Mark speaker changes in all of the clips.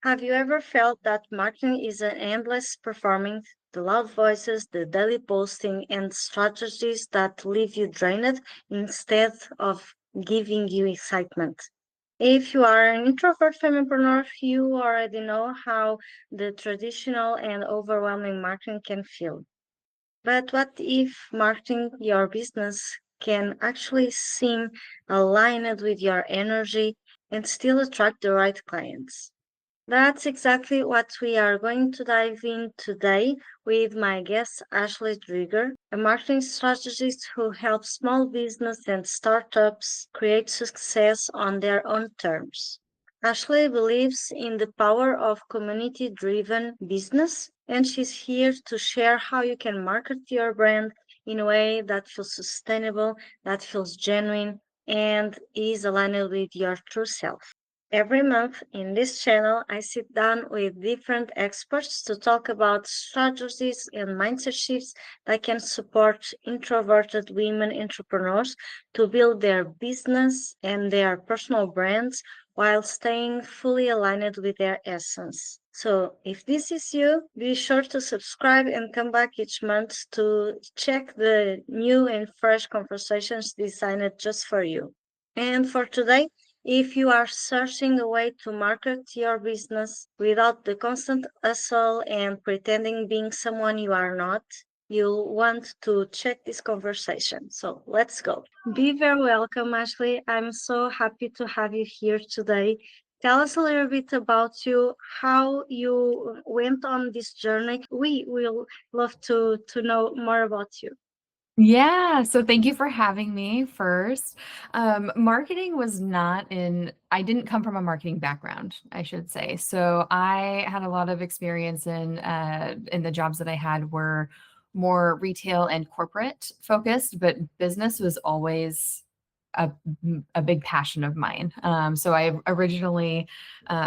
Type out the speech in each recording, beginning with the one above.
Speaker 1: Have you ever felt that marketing is an endless performing, the loud voices, the daily posting, and strategies that leave you drained instead of giving you excitement? If you are an introvert femipreneur, you already know how the traditional and overwhelming marketing can feel. But what if marketing your business can actually seem aligned with your energy and still attract the right clients? That's exactly what we are going to dive in today with my guest, Ashley Dreager, a marketing strategist who helps small business and startups create success on their own terms. Ashley believes in the power of community driven business, and she's here to share how you can market your brand in a way that feels sustainable, that feels genuine, and is aligned with your true self. Every month in this channel, I sit down with different experts to talk about strategies and mindset shifts that can support introverted women entrepreneurs to build their business and their personal brands while staying fully aligned with their essence. So, if this is you, be sure to subscribe and come back each month to check the new and fresh conversations designed just for you. And for today, if you are searching a way to market your business without the constant hustle and pretending being someone you are not, you'll want to check this conversation. So let's go. Be very welcome, Ashley. I'm so happy to have you here today. Tell us a little bit about you, how you went on this journey. We will love to know more about you.
Speaker 2: Yeah, so thank you for having me first. Marketing was I didn't come from a marketing background, I should say. So I had a lot of experience in the jobs that I had were more retail and corporate focused, but business was always a, a big passion of mine. So I originally,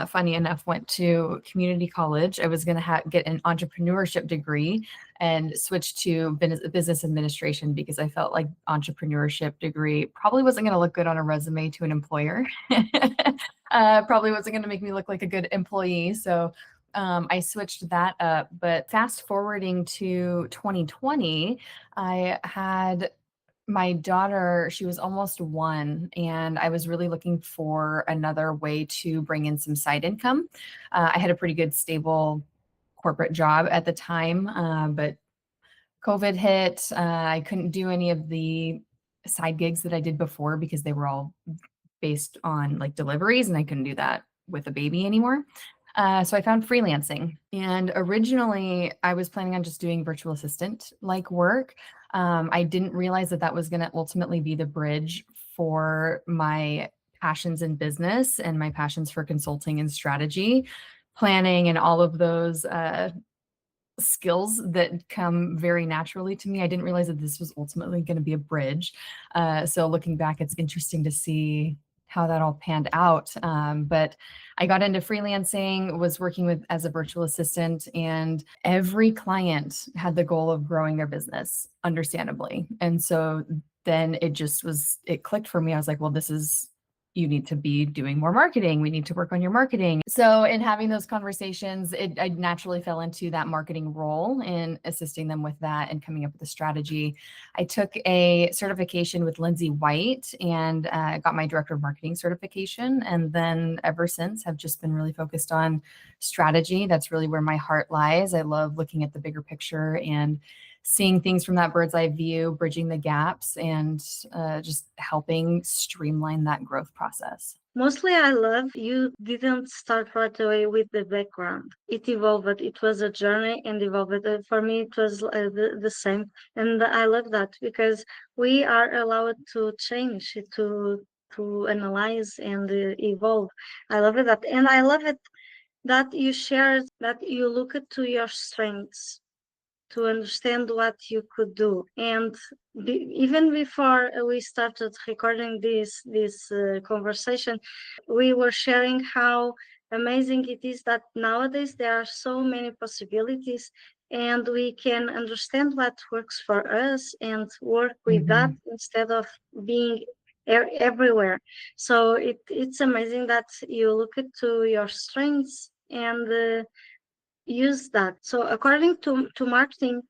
Speaker 2: funny enough, went to community college. I was going to get an entrepreneurship degree and switched to business administration because I felt like entrepreneurship degree probably wasn't going to look good on a resume to an employer. Probably wasn't going to make me look like a good employee. So I switched that up. But fast forwarding to 2020, I had my daughter, she was almost 1, and I was really looking for another way to bring in some side income. I had a pretty good, stable corporate job at the time, but COVID hit. I couldn't do any of the side gigs that I did before because they were all based on like deliveries, and I couldn't do that with a baby anymore. So I found freelancing. And originally, I was planning on just doing virtual assistant like work. I didn't realize that that was going to ultimately be the bridge for my passions in business and my passions for consulting and strategy, planning, and all of those skills that come very naturally to me. I didn't realize that this was ultimately going to be a bridge. So looking back, it's interesting to see how that all panned out. But I got into freelancing, was working with as a virtual assistant, and every client had the goal of growing their business, understandably. And so then it clicked for me. I was like, well, you need to be doing more marketing. We need to work on your marketing. So in having those conversations, I naturally fell into that marketing role and assisting them with that and coming up with a strategy. I took a certification with Lindsay White and got my director of marketing certification. And then ever since have just been really focused on strategy. That's really where my heart lies. I love looking at the bigger picture and seeing things from that bird's eye view, bridging the gaps, and just helping streamline that growth process.
Speaker 1: Mostly, I love you didn't start right away with the background. It evolved. It was a journey and evolved. For me, it was the same. And I love that because we are allowed to change, to analyze and evolve. I love it that. And I love it that you shared that you look to your strengths to understand what you could do. And even before we started recording this conversation, we were sharing how amazing it is that nowadays there are so many possibilities and we can understand what works for us and work with that
Speaker 2: Mhm.
Speaker 1: instead of being everywhere. So it's amazing that you look to your strengths and use that. So according to marketing,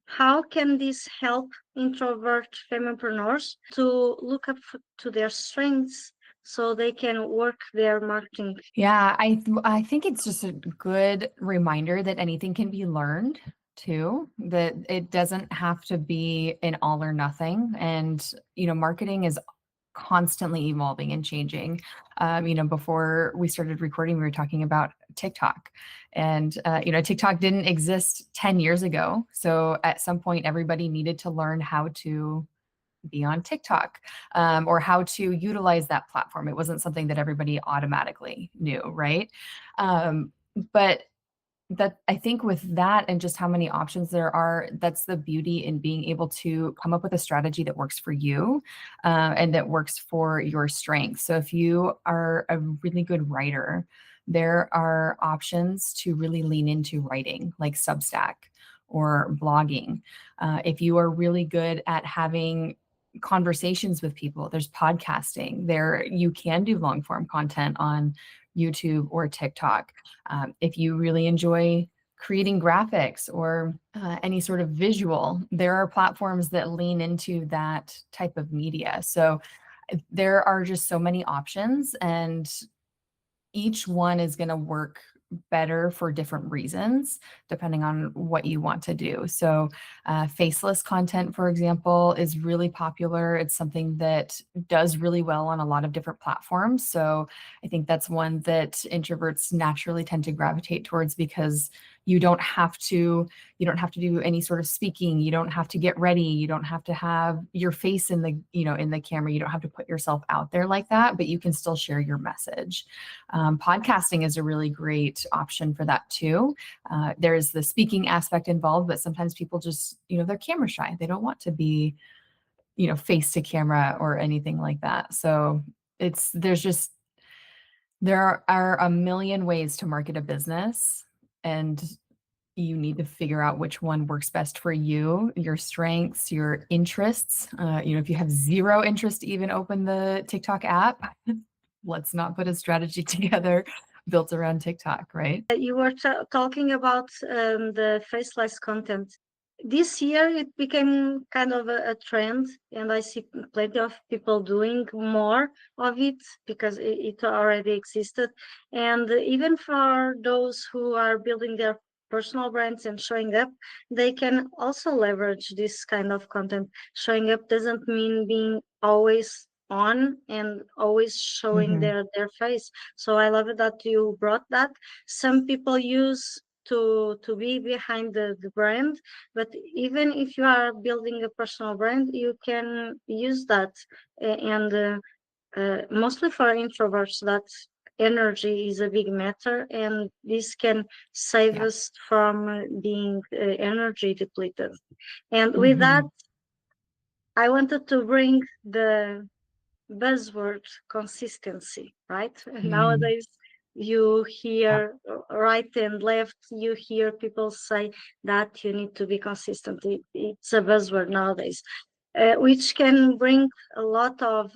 Speaker 1: how can this help introvert femepreneurs to look up to their strengths so they can work their marketing?
Speaker 2: Yeah, I think it's just a good reminder that anything can be learned too, that it doesn't have to be an all or nothing. And, marketing is constantly evolving and changing. Before we started recording, we were talking about TikTok, and TikTok didn't exist 10 years ago. So at some point, everybody needed to learn how to be on TikTok, or how to utilize that platform. It wasn't something that everybody automatically knew, right? But that, I think, with that and just how many options there are, that's the beauty in being able to come up with a strategy that works for you, and that works for your strengths. So if you are a really good writer, there are options to really lean into writing, like Substack or blogging. If you are really good at having conversations with people, there's podcasting. There, you can do long form content on YouTube or TikTok. If you really enjoy creating graphics or any sort of visual, there are platforms that lean into that type of media. So there are just so many options, and each one is going to work better for different reasons depending on what you want to do. So faceless content, for example, is really popular. It's something that does really well on a lot of different platforms. So I think that's one that introverts naturally tend to gravitate towards, because you don't have to do any sort of speaking. You don't have to get ready. You don't have to have your face in the camera. You don't have to put yourself out there like that, but you can still share your message. Podcasting is a really great option for that too. There's the speaking aspect involved, but sometimes people just, they're camera shy. They don't want to be, face to camera or anything like that. So there are a million ways to market a business, and you need to figure out which one works best for you, your strengths, your interests. If you have zero interest to even open the TikTok app, let's not put a strategy together built around TikTok, right?
Speaker 1: You were talking about the faceless content. This year, it became kind of a trend, and I see plenty of people doing more of it because it already existed. And even for those who are building their personal brands and showing up, they can also leverage this kind of content. Showing up doesn't mean being always on and always showing
Speaker 2: Mm-hmm.
Speaker 1: their face. So I love it that you brought that. Some people use to be behind the brand, but even if you are building a personal brand, you can use that. And mostly for introverts, that energy is a big matter, and this can save
Speaker 2: Yeah.
Speaker 1: us from being energy depleted. And with that,
Speaker 2: Mm-hmm.
Speaker 1: I wanted to bring the buzzword consistency, right?
Speaker 2: Mm.
Speaker 1: Nowadays, you
Speaker 2: Yeah.
Speaker 1: hear right and left, you hear people say that you need to be consistent. It's a buzzword nowadays, which can bring a lot of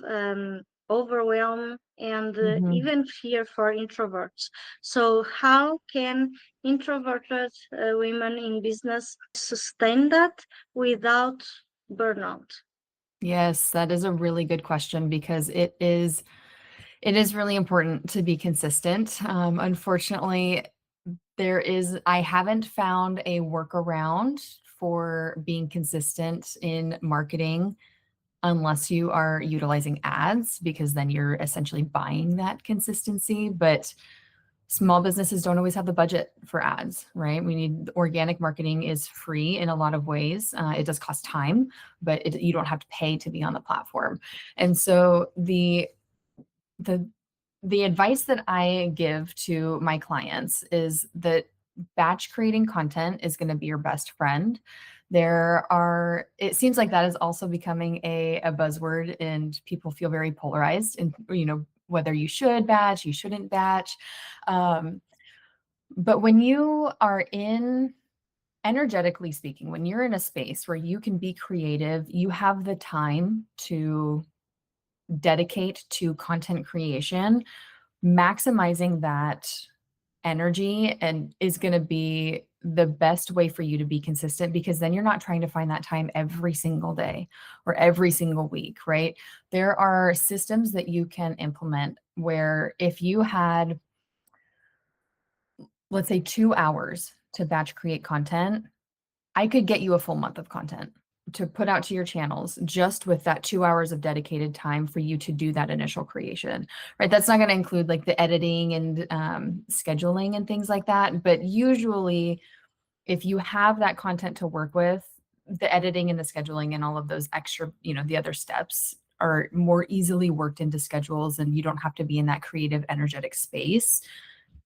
Speaker 1: overwhelm and
Speaker 2: Mm-hmm.
Speaker 1: even fear for introverts. So, how can introverted women in business sustain that without burnout?
Speaker 2: Yes, that is a really good question, because it is really important to be consistent. Unfortunately, I haven't found a workaround for being consistent in marketing unless you are utilizing ads, because then you're essentially buying that consistency. But small businesses don't always have the budget for ads, right? Organic marketing is free in a lot of ways. It does cost time, but you don't have to pay to be on the platform. And so the the advice that I give to my clients is that batch creating content is going to be your best friend. It seems like that is also becoming a buzzword, and people feel very polarized in, whether you should batch, you shouldn't batch. Um, but when you are energetically speaking, when you're in a space where you can be creative, you have the time to dedicate to content creation, maximizing that energy and is going to be the best way for you to be consistent, because then you're not trying to find that time every single day or every single week, right? There are systems that you can implement where if you had, let's say, 2 hours to batch create content, I could get you a full month of content to put out to your channels just with that 2 hours of dedicated time for you to do that initial creation, right? That's not going to include like the editing and scheduling and things like that. But usually, if you have that content to work with, the editing and the scheduling and all of those extra, the other steps are more easily worked into schedules, and you don't have to be in that creative, energetic space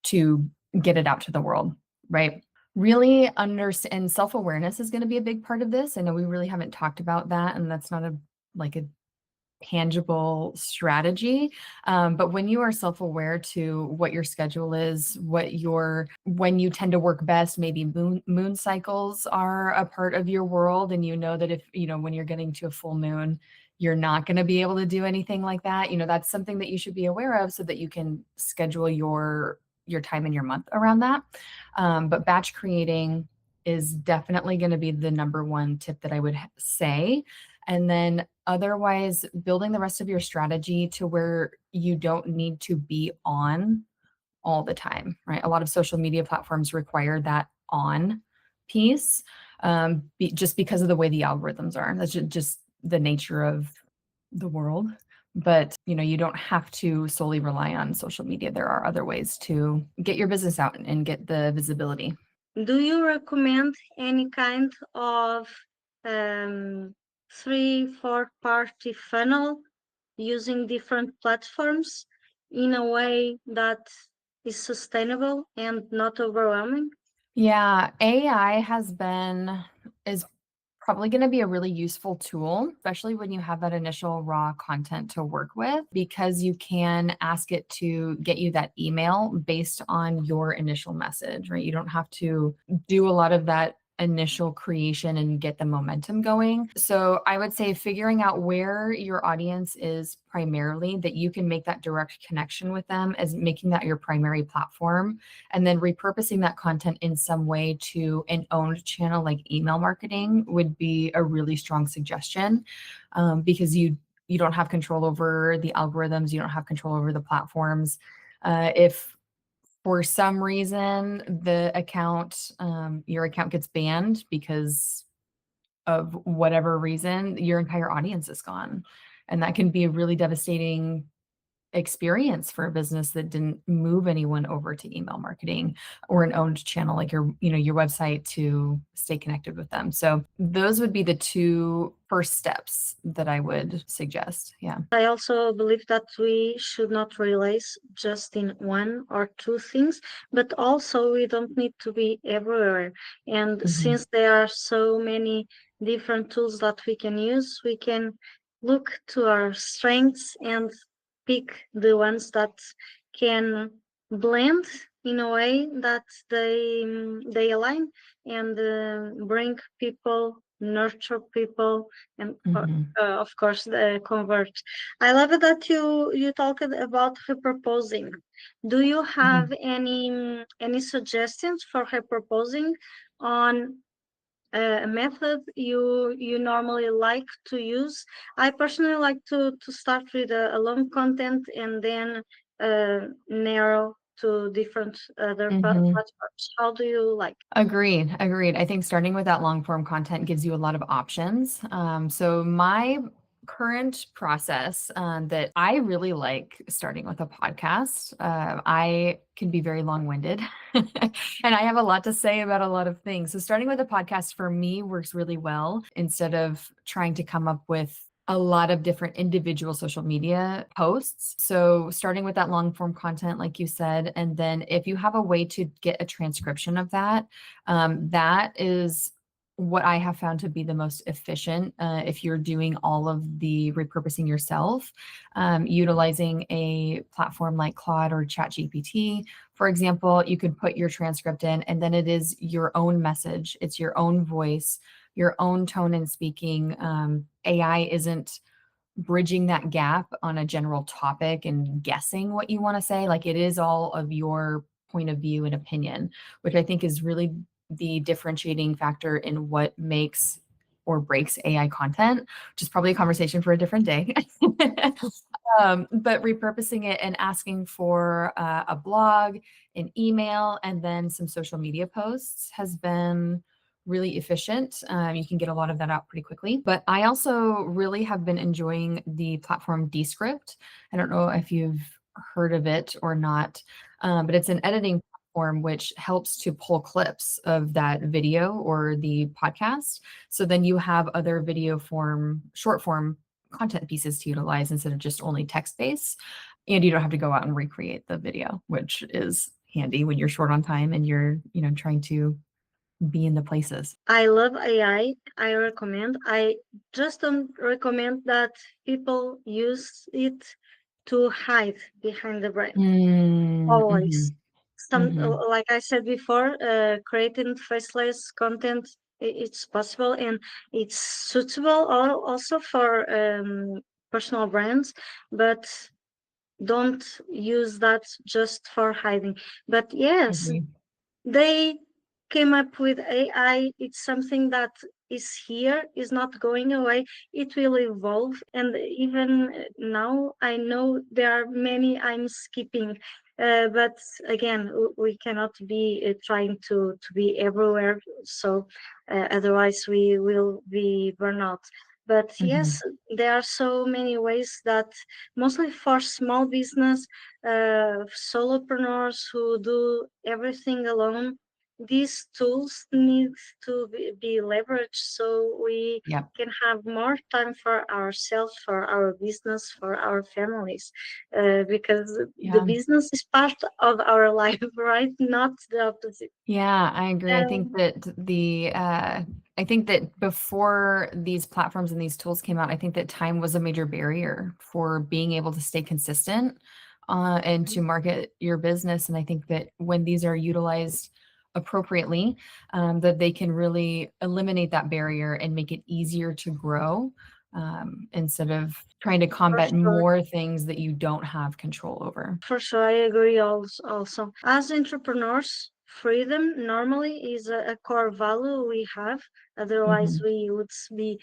Speaker 2: to get it out to the world, right? Really understand, and self-awareness is going to be a big part of this. I know we really haven't talked about that, and that's not a tangible strategy. But when you are self-aware to what your schedule is, when you tend to work best, maybe moon cycles are a part of your world. And you know that if, when you're getting to a full moon, you're not going to be able to do anything like that. That's something that you should be aware of so that you can schedule your time and your month around that. But batch creating is definitely going to be the number one tip that I would say. And then otherwise, building the rest of your strategy to where you don't need to be on all the time, right? A lot of social media platforms require that on piece, just because of the way the algorithms are. That's just the nature of the world. But, you don't have to solely rely on social media. There are other ways to get your business out and get the visibility.
Speaker 1: Do you recommend any kind of 3-4 party funnel using different platforms in a way that is sustainable and not overwhelming?
Speaker 2: Yeah, AI is probably going to be a really useful tool, especially when you have that initial raw content to work with, because you can ask it to get you that email based on your initial message, right? You don't have to do a lot of that initial creation and get the momentum going. So I would say figuring out where your audience is primarily, that you can make that direct connection with them, as making that your primary platform, and then repurposing that content in some way to an owned channel like email marketing would be a really strong suggestion, because you don't have control over the algorithms, you don't have control over the platforms. If for some reason your account gets banned because of whatever reason, your entire audience is gone. And that can be a really devastating experience for a business that didn't move anyone over to email marketing or an owned channel like your website to stay connected with them. So those would be the two first steps that I would suggest. Yeah.
Speaker 1: I also believe that we should not rely just in one or two things, but also we don't need to be everywhere. And since there are so many different tools that we can use, we can look to our strengths and pick the ones that can blend in a way that they align and bring people, nurture people, and of course convert. I love it that you talked about repurposing. Do you have any suggestions for repurposing on a method you normally like to use? I personally like to start with a long content and then narrow to different other platforms. How do you like?
Speaker 2: Agreed. I think starting with that long form content gives you a lot of options. So my current process, that I really like starting with a podcast. I can be very long-winded and I have a lot to say about a lot of things. So starting with a podcast for me works really well, instead of trying to come up with a lot of different individual social media posts. So starting with that long form content, like you said, and then if you have a way to get a transcription of that, that is what I have found to be the most efficient, if you're doing all of the repurposing yourself, utilizing a platform like Claude or ChatGPT. For example, you could put your transcript in, and then it is your own message. It's your own voice, your own tone in speaking. AI isn't bridging that gap on a general topic and guessing what you want to say. Like, it is all of your point of view and opinion, which I think is really the differentiating factor in what makes or breaks AI content, which is probably a conversation for a different day. But repurposing it and asking for a blog, an email, and then some social media posts has been really efficient. You can get a lot of that out pretty quickly. But I also really have been enjoying the platform Descript. I don't know if you've heard of it or not, but it's an editing platform which helps to pull clips of that video or the podcast. So then you have other video form, short form content pieces to utilize instead of just only text based. And you don't have to go out and recreate the video, which is handy when you're short on time and you're, trying to be in the places.
Speaker 1: I love AI. I recommend. I just don't recommend that people use it to hide behind the brand. Always. Like I said before, creating faceless content, it's possible and it's suitable also for personal brands, but don't use that just for hiding. But yes,
Speaker 2: Agree.
Speaker 1: they came up with AI. It's something that is here, is not going away. It will evolve. And even now, I know there are many I'm skipping. But again, we cannot be trying to be everywhere. So otherwise, we will be burnout. But yes, there are so many ways that mostly for small business, solopreneurs who do everything alone, these tools need to be leveraged so we
Speaker 2: Yep.
Speaker 1: can have more time for ourselves, for our business, for our families, because the
Speaker 2: Yeah.
Speaker 1: business is part of our life, right? Not the opposite.
Speaker 2: Yeah, I agree. I think
Speaker 1: Um,
Speaker 2: that I think that before these platforms and these tools came out, I think that time was a major barrier for being able to stay consistent and to market your business. And I think that when these are utilized appropriately, that they can really eliminate that barrier and make it easier to grow instead of trying to
Speaker 1: for
Speaker 2: combat
Speaker 1: sure.
Speaker 2: more things that you don't have control over.
Speaker 1: For sure, I agree also. As entrepreneurs, freedom normally is a core value we have. Otherwise,
Speaker 2: Mhm.
Speaker 1: we would be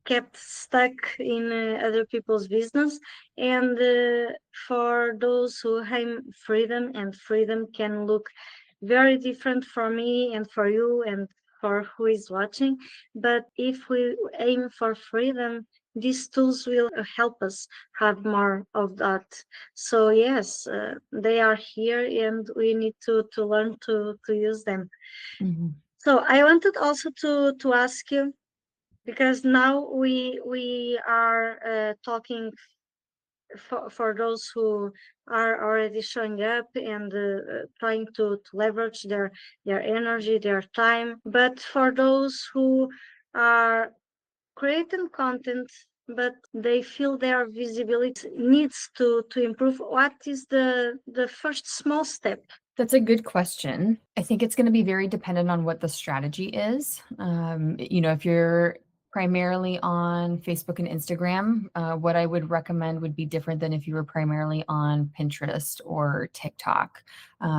Speaker 1: kept stuck in other people's business. And for those who aim freedom, and freedom can look very different for me and for you and for who is watching. But if we aim for freedom, these tools will help us have more of that. So yes, they are here, and we need to learn to use them.
Speaker 2: Mhm.
Speaker 1: So I wanted also to ask you, because now we are talking for those who are already showing up and trying to leverage their energy, their time. But for those who are creating content but they feel their visibility needs to improve, what is the first small step?
Speaker 2: That's a good question. I think it's going to be very dependent on what the strategy is. If you're primarily on Facebook and Instagram, what I would recommend would be different than if you were primarily on Pinterest or TikTok.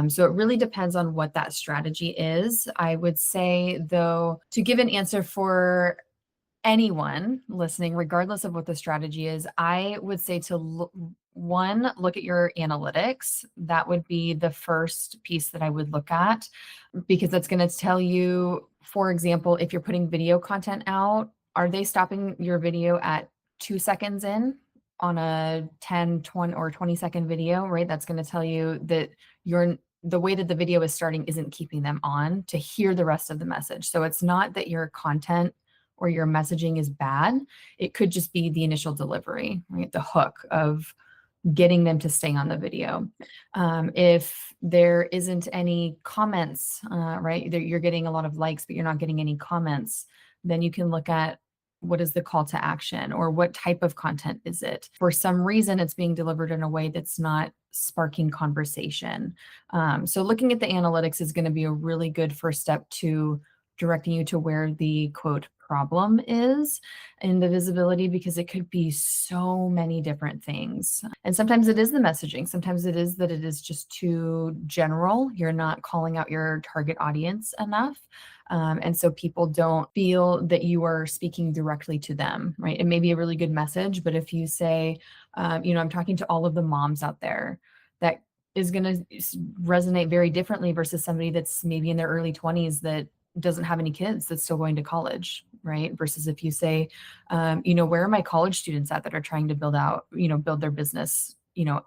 Speaker 2: So it really depends on what that strategy is. I would say, though, to give an answer for anyone listening, regardless of what the strategy is, I would say to look at your analytics. That would be the first piece that I would look at, because that's going to tell you, for example, if you're putting video content out, are they stopping your video at 2 seconds in on a 10, 20, or 20-second video, right? That's going to tell you that the way that the video is starting isn't keeping them on to hear the rest of the message. So it's not that your content or your messaging is bad. It could just be the initial delivery, right? The hook of getting them to stay on the video. If there isn't any comments, right? You're getting a lot of likes, but you're not getting any comments, then you can look at what is the call to action, or what type of content is it? For some reason, it's being delivered in a way that's not sparking conversation. So looking at the analytics is going to be a really good first step to directing you to where the quote problem is in the visibility, because it could be so many different things. And sometimes it is the messaging. Sometimes it is that it is just too general. You're not calling out your target audience enough. And so people don't feel that you are speaking directly to them, right? It may be a really good message, but if you say, I'm talking to all of the moms out there, that is going to resonate very differently versus somebody that's maybe in their early 20s that doesn't have any kids, that's still going to college, right? Versus if you say, where are my college students at that are trying to build their business,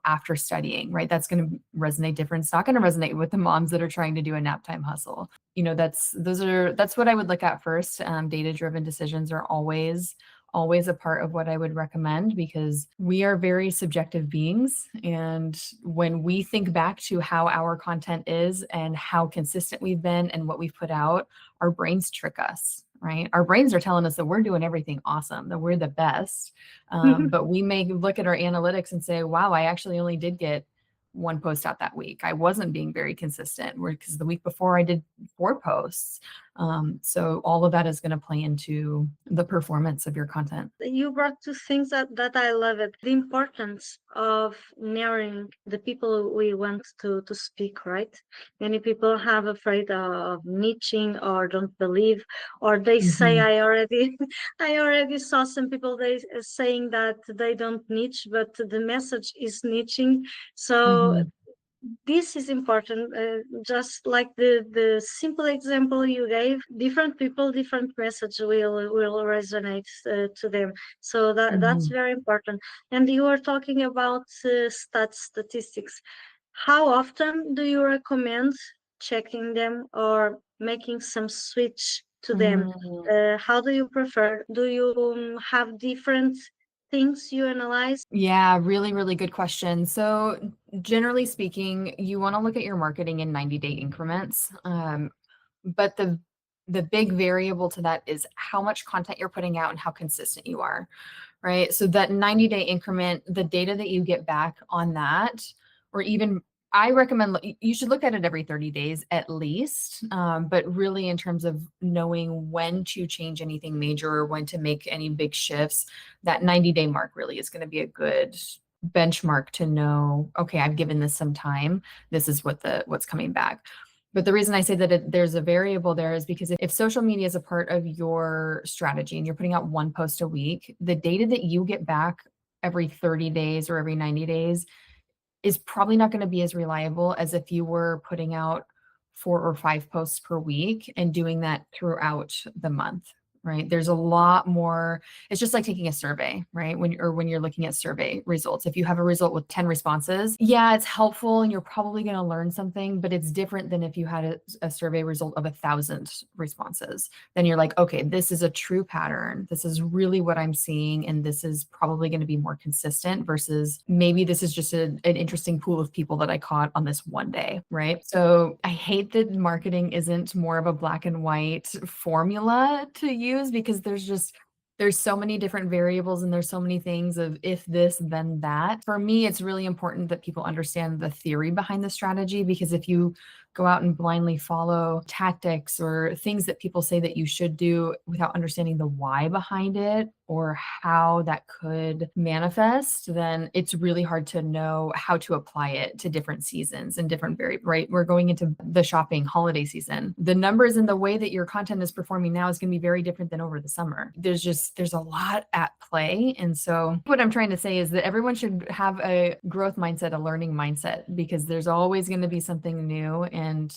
Speaker 2: after studying, right? That's going to resonate different. It's not going to resonate with the moms that are trying to do a nap time hustle. That's what I would look at first. Data-driven decisions are always a part of what I would recommend, because we are very subjective beings. And when we think back to how our content is and how consistent we've been and what we've put out, our brains trick us, right? Our brains are telling us that we're doing everything awesome, that we're the best. But we may look at our analytics and say, wow, I actually only did get one post out that week. I wasn't being very consistent, because the week before I did 4 posts. So all of that is going to play into the performance of your content.
Speaker 1: You brought two things that I love it. The importance of narrowing the people we want to speak, right? Many people have afraid of niching or don't believe, or they say,
Speaker 2: Mhm.
Speaker 1: I already saw some people saying that they don't niche, but the message is niching. So
Speaker 2: Mhm.
Speaker 1: this is important, just like the simple example you gave. Different people, different message will resonate to them, so that's
Speaker 2: Mhm.
Speaker 1: very important. And you were talking about statistics. How often do you recommend checking them or making some switch to them?
Speaker 2: Mm.
Speaker 1: How do you prefer? Do you have different things you analyze?
Speaker 2: Yeah, really, really good question. So generally speaking, you want to look at your marketing in 90-day increments. But the big variable to that is how much content you're putting out and how consistent you are, right? So that 90-day increment, the data that you get back on that, or even I recommend you should look at it every 30 days at least. But really, in terms of knowing when to change anything major or when to make any big shifts, that 90-day mark really is going to be a good benchmark to know, okay, I've given this some time. This is what's coming back. But the reason I say that there's a variable there is because if social media is a part of your strategy and you're putting out 1 post a week, the data that you get back every 30 days or every 90 days is probably not going to be as reliable as if you were putting out 4 or 5 posts per week and doing that throughout the month, right? There's a lot more. It's just like taking a survey, right? When you're looking at survey results. If you have a result with 10 responses, yeah, it's helpful and you're probably going to learn something, but it's different than if you had a survey result of 1,000 responses. Then you're like, okay, this is a true pattern. This is really what I'm seeing, and this is probably going to be more consistent versus maybe this is just an interesting pool of people that I caught on this one day, right? So I hate that marketing isn't more of a black and white formula to use, because there's so many different variables and there's so many things of if this, then that. For me, it's really important that people understand the theory behind the strategy, because if you go out and blindly follow tactics or things that people say that you should do without understanding the why behind it or how that could manifest, then it's really hard to know how to apply it to different seasons and different right? We're going into the shopping holiday season. The numbers and the way that your content is performing now is going to be very different than over the summer. There's a lot at play. And so what I'm trying to say is that everyone should have a growth mindset, a learning mindset, because there's always going to be something new. And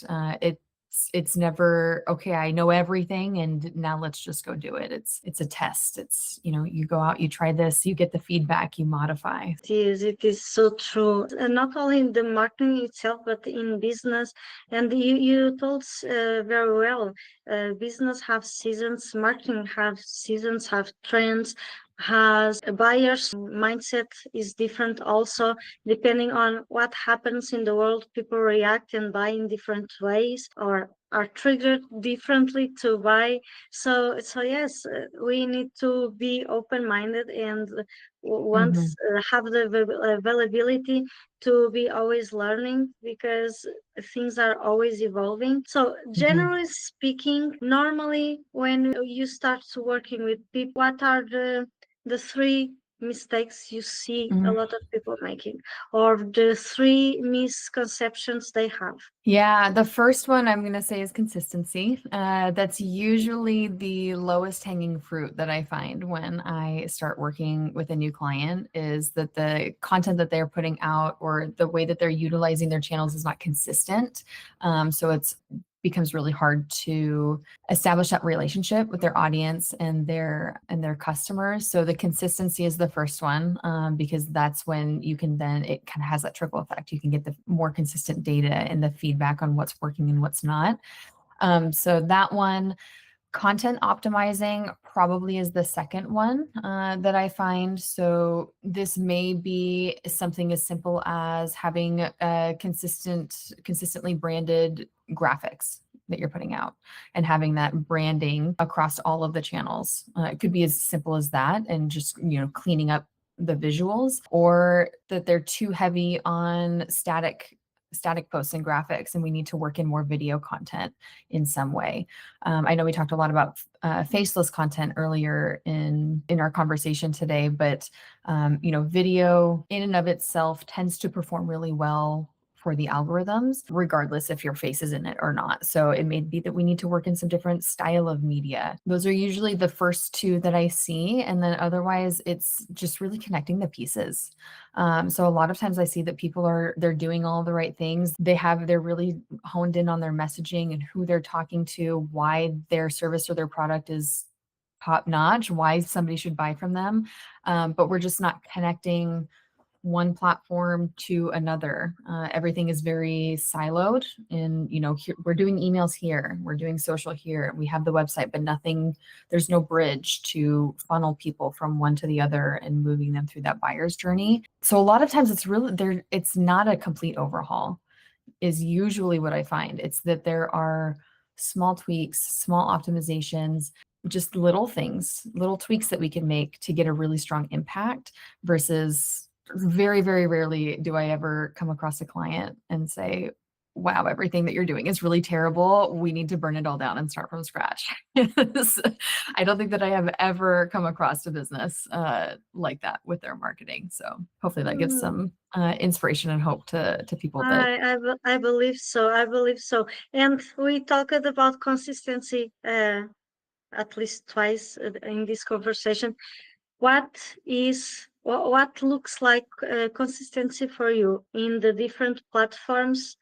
Speaker 2: it's never, okay, I know everything and now let's just go do it. It's a test. It's, you go out, you try this, you get the feedback, you modify.
Speaker 1: It is so true. And not only in the marketing itself, but in business. And you told very well, business have seasons, marketing have seasons, have trends, has a buyer's mindset is different also. Depending on what happens in the world, people react and buy in different ways, or are triggered differently to buy. So yes, we need to be open-minded and once have the availability to be always learning, because things are always evolving. So
Speaker 2: Mhm.
Speaker 1: generally speaking, normally when you start working with people, what are the three mistakes you see a
Speaker 2: Mhm.
Speaker 1: lot of people making, or the three misconceptions they have?
Speaker 2: Yeah, the first one I'm going to say is consistency. That's usually the lowest hanging fruit that I find when I start working with a new client, is that the content that they're putting out or the way that they're utilizing their channels is not consistent. So it's becomes really hard to establish that relationship with their audience and their customers. So the consistency is the first one, because that's when you can then, it kind of has that trickle effect. You can get the more consistent data and the feedback on what's working and what's not. So that one, content optimizing probably is the second one that I find. So this may be something as simple as having consistently branded graphics that you're putting out and having that branding across all of the channels. It could be as simple as that, and just, cleaning up the visuals, or that they're too heavy on static posts and graphics, and we need to work in more video content in some way. I know we talked a lot about faceless content earlier in our conversation today, but video in and of itself tends to perform really well for the algorithms, regardless if your face is in it or not. So it may be that we need to work in some different style of media. Those are usually the first two that I see. And then otherwise, it's just really connecting the pieces. So a lot of times I see that they're doing all the right things. They're really honed in on their messaging and who they're talking to, why their service or their product is top notch, why somebody should buy from them. But we're just not connecting one platform to another. Everything is very siloed, and we're doing emails here, we're doing social here, we have the website, but there's no bridge to funnel people from one to the other and moving them through that buyer's journey. So a lot of times it's not a complete overhaul, is usually what I find. It's that there are small tweaks, small optimizations, just little things, little tweaks that we can make to get a really strong impact, versus very, very rarely do I ever come across a client and say, wow, everything that you're doing is really terrible. We need to burn it all down and start from scratch. I don't think that I have ever come across a business like that with their marketing. So hopefully that gives
Speaker 1: Mm,
Speaker 2: some inspiration and hope to people that.
Speaker 1: I believe so. I believe so. And we talked about consistency at least twice in this conversation. What looks like consistency for you in the different platforms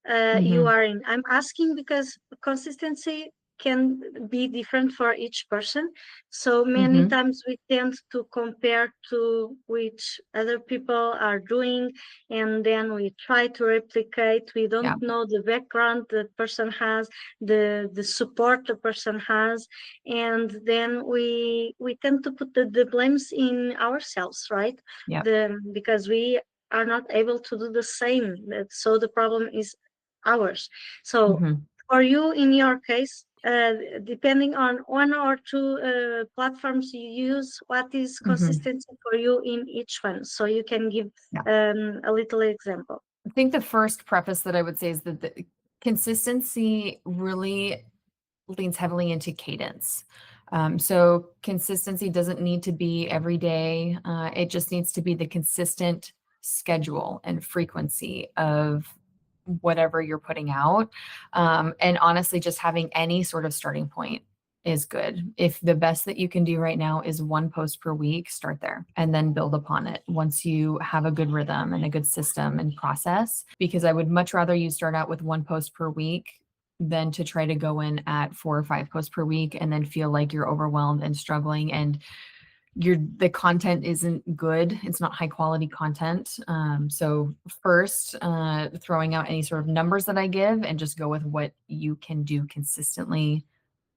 Speaker 1: you
Speaker 2: Mhm,
Speaker 1: are in? I'm asking because consistency can be different for each person. So many
Speaker 2: mhm,
Speaker 1: times we tend to compare to which other people are doing, and then we try to replicate. We don't
Speaker 2: yeah,
Speaker 1: know the background the person has, the support the person has, and then we tend to put the blames in ourselves, right?
Speaker 2: yeah,
Speaker 1: Because we are not able to do the same. So the problem is ours. So
Speaker 2: mhm,
Speaker 1: for you, in your case, depending on one or two platforms you use, what is
Speaker 2: mhm,
Speaker 1: consistency for you in each one? So you can give
Speaker 2: yeah.
Speaker 1: a little example.
Speaker 2: I think the first preface that I would say is that the consistency really leans heavily into cadence. So consistency doesn't need to be every day. It just needs to be the consistent schedule and frequency of whatever you're putting out. And honestly, just having any sort of starting point is good. If the best that you can do right now is one post per week, start there and then build upon it once you have a good rhythm and a good system and process. Because I would much rather you start out with one post per week than to try to go in at 4 or 5 posts per week and then feel like you're overwhelmed and struggling, and the content isn't good. It's not high quality content. So first, throwing out any sort of numbers that I give, and just go with what you can do consistently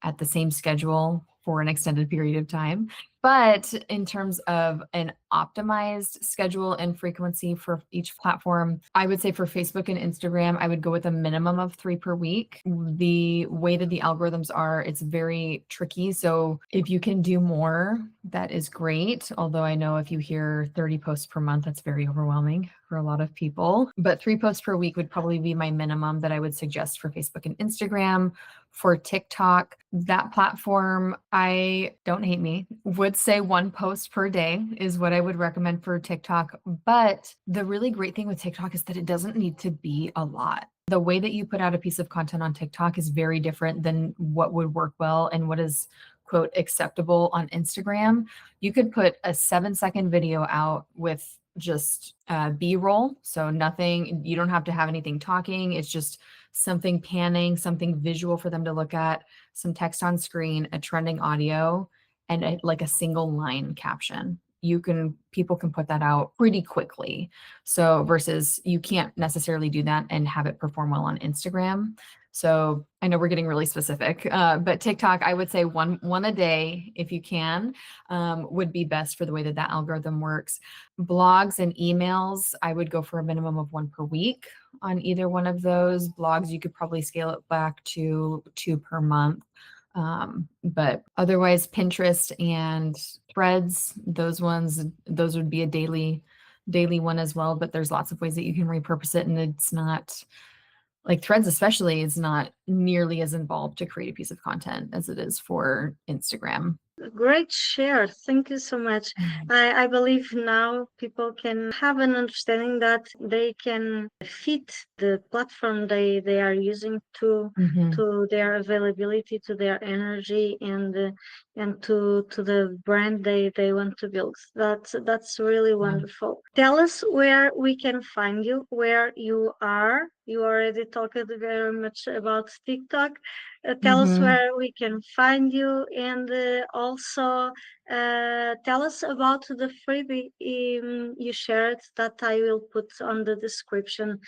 Speaker 2: at the same schedule for an extended period of time. But in terms of an optimized schedule and frequency for each platform. I would say for Facebook and Instagram, I would go with a minimum of 3 per week. The way that the algorithms are, it's very tricky. So if you can do more, that is great. Although I know if you hear 30 posts per month, that's very overwhelming for a lot of people. But 3 posts per week would probably be my minimum that I would suggest for Facebook and Instagram. For TikTok, that platform, I don't hate me, would say 1 post per day is what I would recommend for TikTok. But the really great thing with TikTok is that it doesn't need to be a lot. The way that you put out a piece of content on TikTok is very different than what would work well and what is, quote, acceptable on Instagram. You could put a 7-second video out with just B-roll. So nothing, you don't have to have anything talking. It's just something panning, something visual for them to look at, some text on screen, a trending audio, and like a single line caption. People can put that out pretty quickly. So versus you can't necessarily do that and have it perform well on Instagram. So I know we're getting really specific, but TikTok, I would say one a day if you can, would be best for the way that that algorithm works. Blogs and emails, I would go for a minimum of 1 per week on either one of those. Blogs, you could probably scale it back to 2 per month. But otherwise, Pinterest and Threads, those would be a daily one as well. But there's lots of ways that you can repurpose it, and it's not like Threads, especially, is not nearly as involved to create a piece of content as it is for Instagram.
Speaker 1: Great share. Thank you so much. I believe now people can have an understanding that they can fit the platform they are using to their availability, to their energy, and to the brand they want to build. That's really wonderful. Tell us where we can find you, where you are. You already talked very much about TikTok. Tell us where we can find you, and also tell us about the freebie you shared that I will put on the description.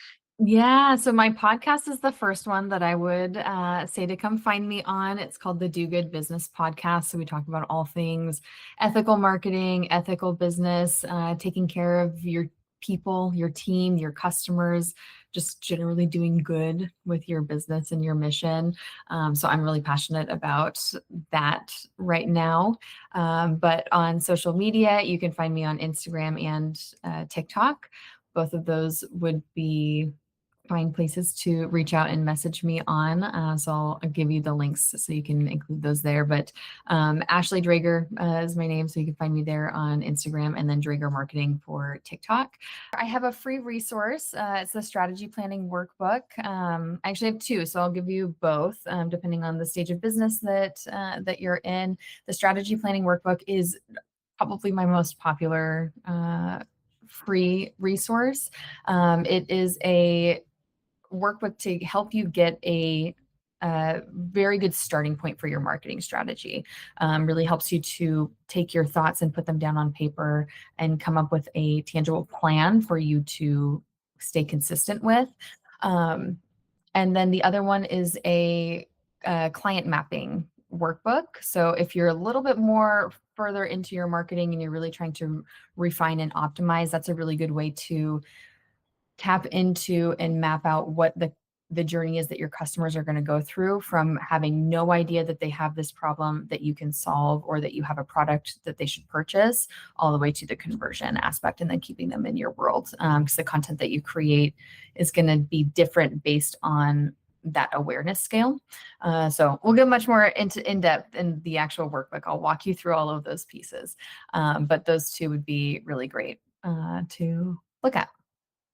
Speaker 2: Yeah, so my podcast is the first one that I would say to come find me on. It's called the Do Good Business Podcast. So we talk about all things ethical marketing, ethical business, taking care of your people, your team, your customers, just generally doing good with your business and your mission. So I'm really passionate about that right now. But on social media, you can find me on Instagram and TikTok. Both of those would be fine places to reach out and message me on. So I'll give you the links so you can include those there. But Ashley Dreager is my name, so you can find me there on Instagram, and then Dreager Marketing for TikTok. I have a free resource. It's the strategy planning workbook. I actually have 2, so I'll give you both depending on the stage of business that you're in. The strategy planning workbook is probably my most popular free resource. It is a workbook to help you get a very good starting point for your marketing strategy. Really helps you to take your thoughts and put them down on paper and come up with a tangible plan for you to stay consistent with. And then the other one is a client mapping workbook. So if you're a little bit more further into your marketing and you're really trying to refine and optimize, that's a really good way to tap into and map out what the journey is that your customers are going to go through, from having no idea that they have this problem that you can solve, or that you have a product that they should purchase, all the way to the conversion aspect, and then keeping them in your world. Because the content that you create is going to be different based on that awareness scale. So we'll get much more in depth in the actual workbook. I'll walk you through all of those pieces. But those 2 would be really great to look at.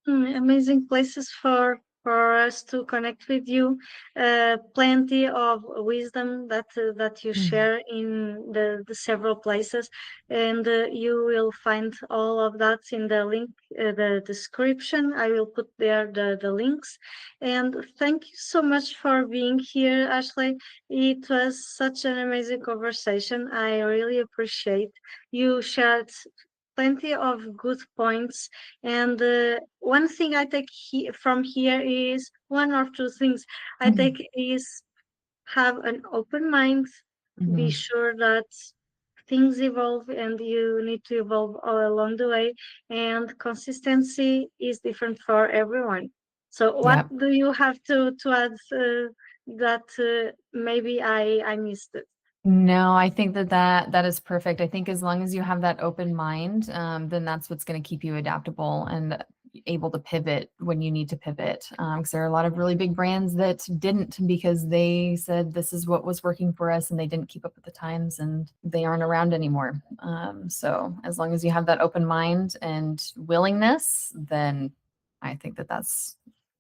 Speaker 1: Amazing places for us to connect with you. Plenty of wisdom that you share in the several places, and you will find all of that in the link, the description. I will put there the links. And thank you so much for being here, Ashley. It was such an amazing conversation. I really appreciate you shared plenty of good points. And one thing I take from here is 1 or 2 things I take is have an open mind. Be sure that things evolve and you need to evolve all along the way, and consistency is different for everyone. So what
Speaker 2: Yep.
Speaker 1: do you have to add that maybe I missed it?
Speaker 2: No, I think that is perfect. I think as long as you have that open mind, then that's what's going to keep you adaptable and able to pivot when you need to pivot. Because there are a lot of really big brands that didn't because they said this is what was working for us and they didn't keep up with the times and they aren't around anymore. So as long as you have that open mind and willingness, then I think that's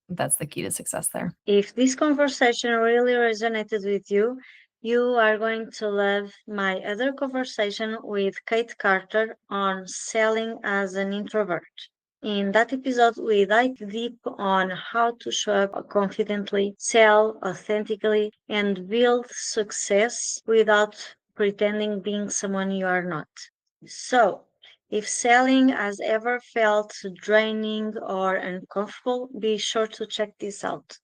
Speaker 2: the key to success there.
Speaker 1: If this conversation really resonated with you, you are going to love my other conversation with Kate Carter on selling as an introvert. In that episode, we dive deep on how to show up confidently, sell authentically, and build success without pretending being someone you are not. So, if selling has ever felt draining or uncomfortable, be sure to check this out.